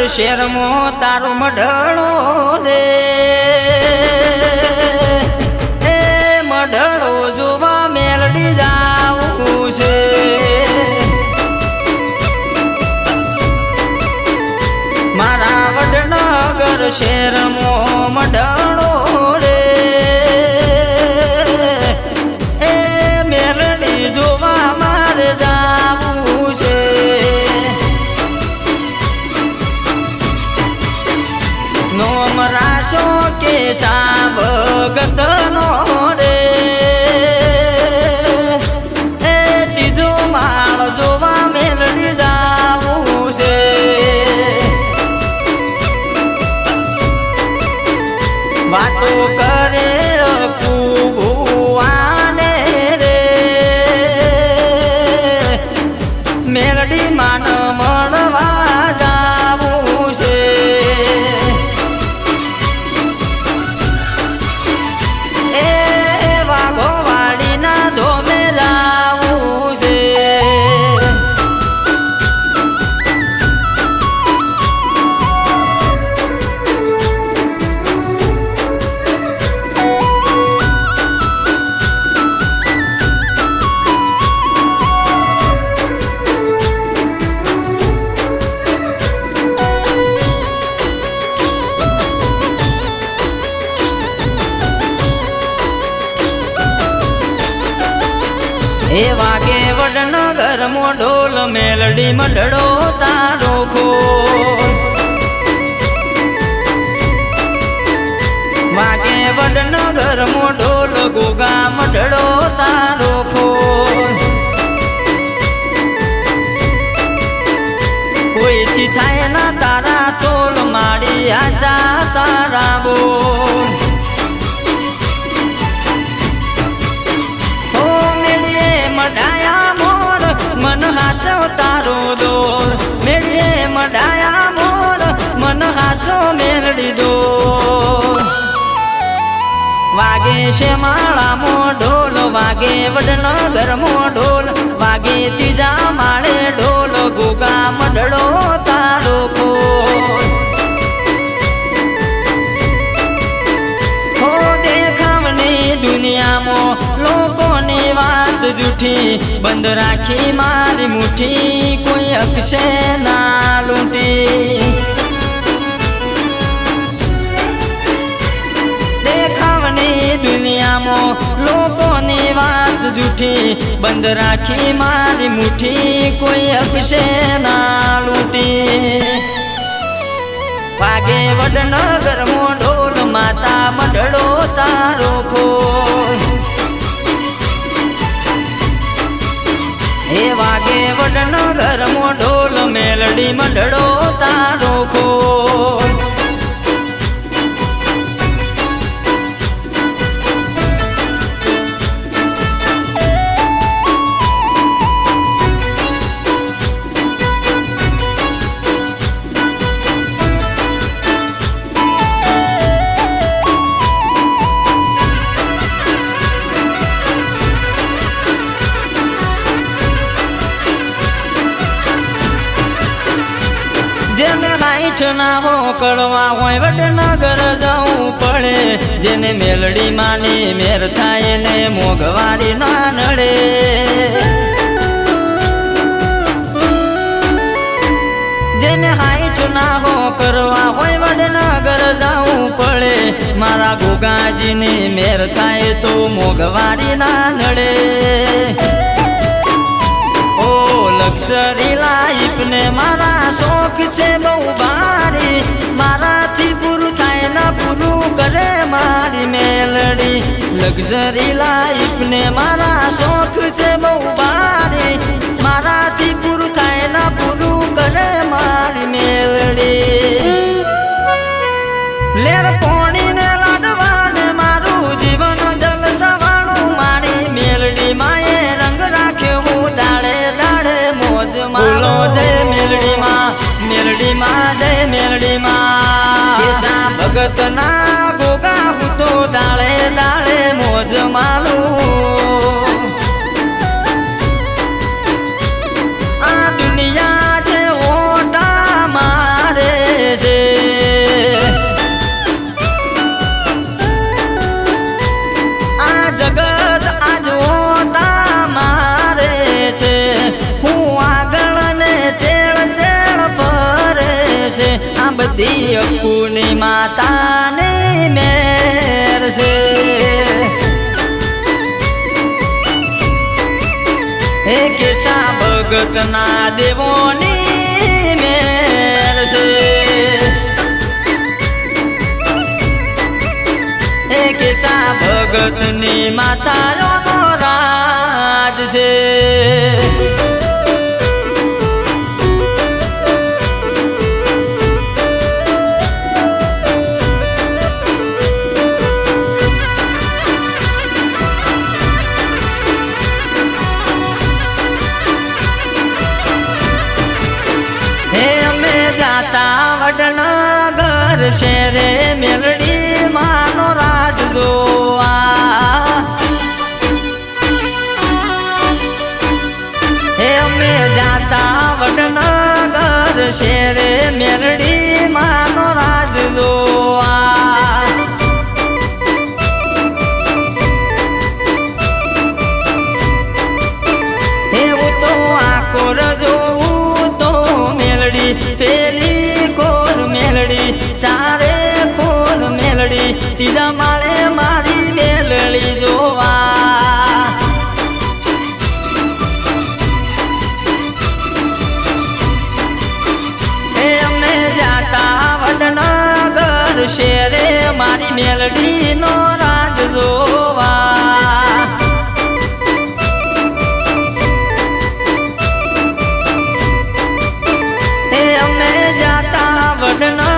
શેરમાં તારું મઢણો દે એ મઢણો જોવા મેલડી જાવું છે મારા વડનગર શેરમાં મઢણો રે એ મેલડી જોવા મારે જાવું છે નોમ રાશો કે સાબગતનો રે એ ત્રીજો માળ જોવા મેલડી જાવું છે વાતો કરે ભુવાને રે મેલડી માન મળવા જાવું છે એ વાગે વડનગર મો ઢોલ મેલડી મઢડો તારો ખોલ વાગે વડનગર મો ઢોલ ગોગા મઢડો તારો ખોલ કોઈથી થાય ના તારા તોલ માડી આચા તારા બોલ મડાયા મોર મન હાચો તારો દોર મેળીએ મડાયા મોર મન હાચો મેળડી દોર વાગે છે માળા મો ઢોલ વાગે વડનગર મો ઢોલ વાગે ત્રીજા માળે ઢોલ ગોગા મઢડો તારો ખોલ હો દેખાવની દુનિયામાં લોકોની વાત જૂઠી બંધ રાખી મારી મુઠ્ઠી કોઈ અક્ષે ના લૂંટી દેખાવની દુનિયામાં લોકોની વાત જૂઠી બંધ રાખી મારી મુઠ્ઠી કોઈ અક્ષે ના લૂંટી વાગે વડનગર મો ઢોલ માતા મઢડો તારો ખોલ એ વાગે વડનગર મો ઢોલ મેલડી મઢડો તારો ખોલ જેને હાઈઠ ના હો કળવા હોય વડનગર જવું પડે જેને મેલડી માની મેર થાય ને મોઘવારી ના નડે જેને હાઈઠ ના હો કરવા હોય વડનગર જવું પડે મારા ગોગાજીની મેર થાય તો મોઘવારી ના નડે લક્ઝરી લાઈફ ને મારા શોખ છે બહુ બારી મારાથી પૂરું થાય ના પૂરું કરે મારી મેલડી લક્ઝરી લાઈફ ને મારા શોખ છે બહુ બારી મારાથી પૂરું થાય ના પૂરું કરે મારી મેલડી લેર પોણી ને લાડવા ને મારું જીવન જલસવાળું મારી મેલડી માએ રંગ રાખ્યો હું દાડે બોલો જય મેલડી માં જય મેલડી માં કેશા ભગત ના ગોગા હું તો દાળે દાળે મોજ માલું આ દુનિયા જે ઓટા મારે ભગતના દેવોની મેર છે એ કેસા ભગતની માતાનો રાજ છે વડનગર શેરે મેલડી માનો રાજ જોવા હે અમે જાતા વડનગર શેરે મેલડી માનો રાજ જોવા એવું તો આકોર જોવું તો મેલડી પેલી ચારે કોણ મેલડી ત્રીજા માળે મારી મેલડી જોવા એ અમે જાતા વડનગર શેરે મારી મેલડી નો રાજ જોવા એ અમે જાતા વડનગર